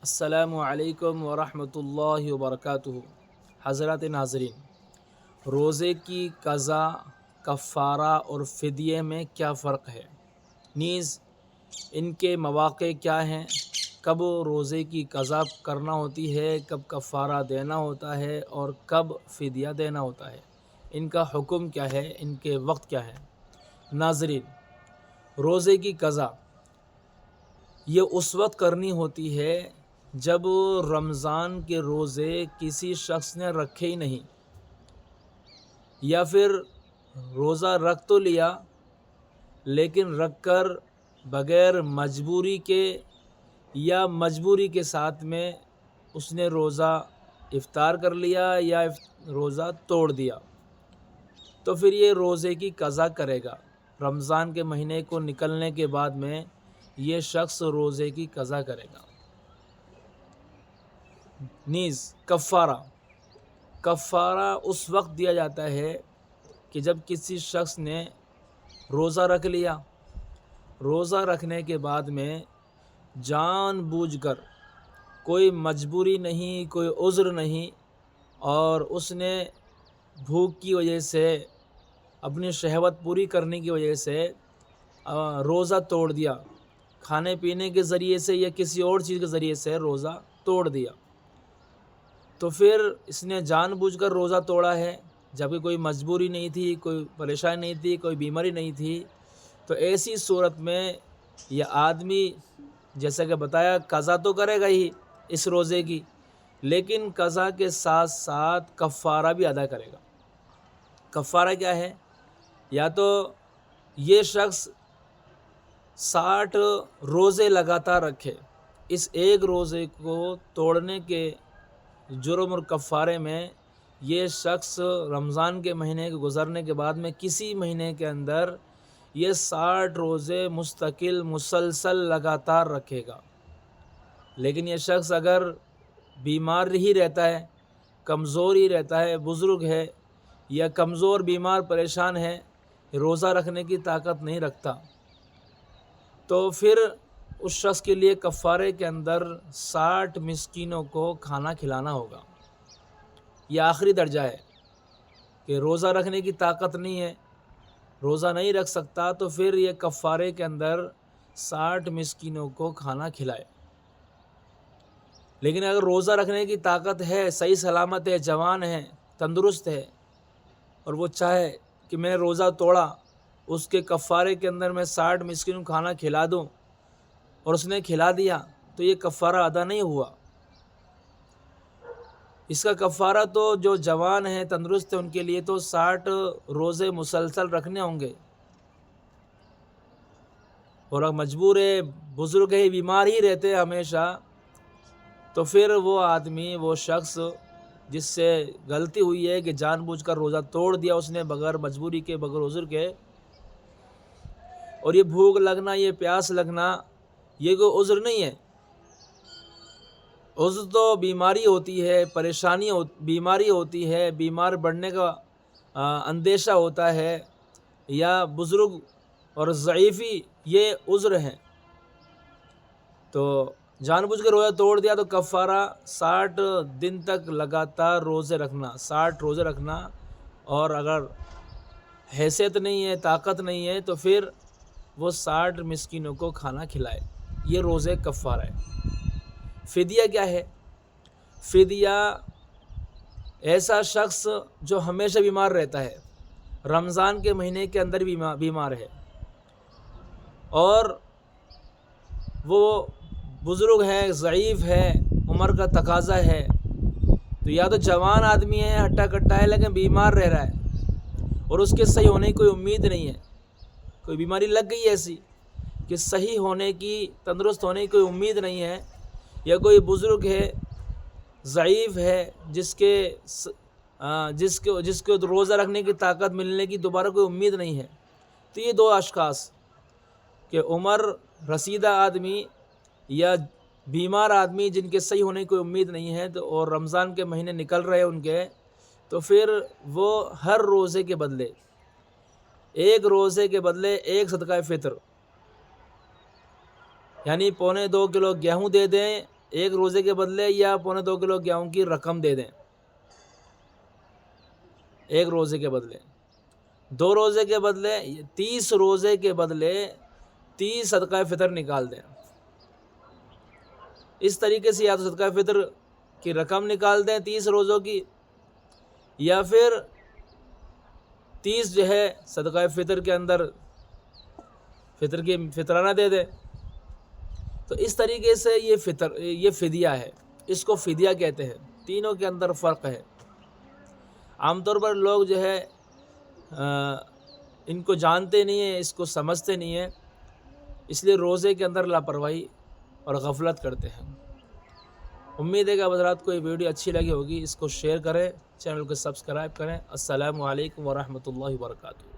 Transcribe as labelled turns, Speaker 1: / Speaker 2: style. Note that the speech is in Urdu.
Speaker 1: السلام علیکم ورحمۃ اللہ وبرکاتہ۔ حضرات ناظرین، روزے کی قضا، کفارہ اور فدیے میں کیا فرق ہے؟ نیز ان کے مواقع کیا ہیں؟ کب روزے کی قضا کرنا ہوتی ہے، کب کفارہ دینا ہوتا ہے اور کب فدیہ دینا ہوتا ہے؟ ان کا حکم کیا ہے؟ ان کے وقت کیا ہے؟ ناظرین، روزے کی قضا یہ اس وقت کرنی ہوتی ہے جب رمضان کے روزے کسی شخص نے رکھے ہی نہیں، یا پھر روزہ رکھ تو لیا لیکن رکھ کر بغیر مجبوری کے یا مجبوری کے ساتھ میں اس نے روزہ افطار کر لیا یا روزہ توڑ دیا، تو پھر یہ روزے کی قضا کرے گا۔ رمضان کے مہینے کو نکلنے کے بعد میں یہ شخص روزے کی قضا کرے گا۔ نیز کفارہ اس وقت دیا جاتا ہے کہ جب کسی شخص نے روزہ رکھ لیا، روزہ رکھنے کے بعد میں جان بوجھ کر، کوئی مجبوری نہیں، کوئی عذر نہیں، اور اس نے بھوک کی وجہ سے، اپنی شہوت پوری کرنے کی وجہ سے روزہ توڑ دیا، کھانے پینے کے ذریعے سے یا کسی اور چیز کے ذریعے سے روزہ توڑ دیا، تو پھر اس نے جان بوجھ کر روزہ توڑا ہے، جبکہ کوئی مجبوری نہیں تھی، کوئی پریشانی نہیں تھی، کوئی بیماری نہیں تھی۔ تو ایسی صورت میں یہ آدمی، جیسا کہ بتایا، قضا تو کرے گا ہی اس روزے کی، لیکن قضا کے ساتھ ساتھ کفارہ بھی ادا کرے گا۔ کفارہ کیا ہے؟ یا تو یہ شخص 60 روزے لگاتار رکھے، اس ایک روزے کو توڑنے کے جرم اور کفارے میں یہ شخص رمضان کے مہینے کے گزرنے کے بعد میں کسی مہینے کے اندر یہ 60 روزے مستقل مسلسل لگاتار رکھے گا۔ لیکن یہ شخص اگر بیمار ہی رہتا ہے، کمزور ہی رہتا ہے، بزرگ ہے یا کمزور بیمار پریشان ہے، روزہ رکھنے کی طاقت نہیں رکھتا، تو پھر اس شخص کے لیے کفارے کے اندر 60 مسکینوں کو کھانا کھلانا ہوگا۔ یہ آخری درجہ ہے کہ روزہ رکھنے کی طاقت نہیں ہے، روزہ نہیں رکھ سکتا، تو پھر یہ کفارے کے اندر 60 مسکینوں کو کھانا کھلائے۔ لیکن اگر روزہ رکھنے کی طاقت ہے، صحیح سلامت ہے، جوان ہے، تندرست ہے، اور وہ چاہے کہ میں روزہ توڑا، اس کے کفارے کے اندر میں 60 مسکینوں کو کھانا کھلا دوں، اور اس نے کھلا دیا، تو یہ کفارہ ادا نہیں ہوا۔ اس کا کفارہ تو جو جوان ہیں، تندرست ہیں، ان کے لیے تو 60 روزے مسلسل رکھنے ہوں گے، اور اگر مجبور ہے، بزرگ ہے، بیمار ہی رہتے ہیں ہمیشہ، تو پھر وہ آدمی، وہ شخص جس سے غلطی ہوئی ہے کہ جان بوجھ کر روزہ توڑ دیا اس نے بغیر مجبوری کے، بغیر عذر کے، اور یہ بھوک لگنا، یہ پیاس لگنا، یہ کوئی عذر نہیں ہے۔ عذر تو بیماری ہوتی ہے، پریشانی بیماری ہوتی ہے، بیمار بڑھنے کا اندیشہ ہوتا ہے، یا بزرگ اور ضعیفی، یہ عذر ہیں۔ تو جان بوجھ کے روزہ توڑ دیا تو کفارہ 60 دن تک لگاتار روزے رکھنا، 60 روزے رکھنا، اور اگر حیثیت نہیں ہے، طاقت نہیں ہے، تو پھر وہ 60 مسکینوں کو کھانا کھلائے۔ یہ روزے کفارہ ہے۔ فدیہ کیا ہے؟ فدیہ ایسا شخص جو ہمیشہ بیمار رہتا ہے، رمضان کے مہینے کے اندر بیمار ہے، اور وہ بزرگ ہے، ضعیف ہے، عمر کا تقاضا ہے، تو یا تو جوان آدمی ہے، ہٹا کٹا ہے، لیکن بیمار رہ رہا ہے، اور اس کے صحیح ہونے کی کوئی امید نہیں ہے، کوئی بیماری لگ گئی ایسی کہ صحیح ہونے کی، تندرست ہونے کی کوئی امید نہیں ہے، یا کوئی بزرگ ہے، ضعیف ہے، جس کو روزہ رکھنے کی طاقت ملنے کی دوبارہ کوئی امید نہیں ہے، تو یہ دو اشخاص کہ عمر رسیدہ آدمی یا بیمار آدمی جن کے صحیح ہونے کی کوئی امید نہیں ہے، تو اور رمضان کے مہینے نکل رہے ان کے، تو پھر وہ ہر روزے کے بدلے، ایک روزے کے بدلے ایک صدقہ فطر، یعنی 2.25 کلو گیہوں دے دیں، ایک روزے کے بدلے یا 2.25 کلو گیہوں کی رقم دے دیں، ایک روزے کے بدلے 2 روزے کے بدلے 30 روزے کے بدلے 30 صدقہ فطر نکال دیں۔ اس طریقے سے یا تو صدقہ فطر کی رقم نکال دیں 30 روزوں کی، یا پھر 30 جو ہے صدقہ فطر کے اندر فطر کی فطرانہ دے دیں۔ تو اس طریقے سے یہ فدیہ ہے، اس کو فدیہ کہتے ہیں۔ تینوں کے اندر فرق ہے۔ عام طور پر لوگ جو ہے ان کو جانتے نہیں ہیں، اس کو سمجھتے نہیں ہیں، اس لیے روزے کے اندر لاپرواہی اور غفلت کرتے ہیں۔ امید ہے کہ اب حضرات کو یہ ویڈیو اچھی لگی ہوگی، اس کو شیئر کریں، چینل کو سبسکرائب کریں۔ السلام علیکم ورحمۃ اللہ وبرکاتہ۔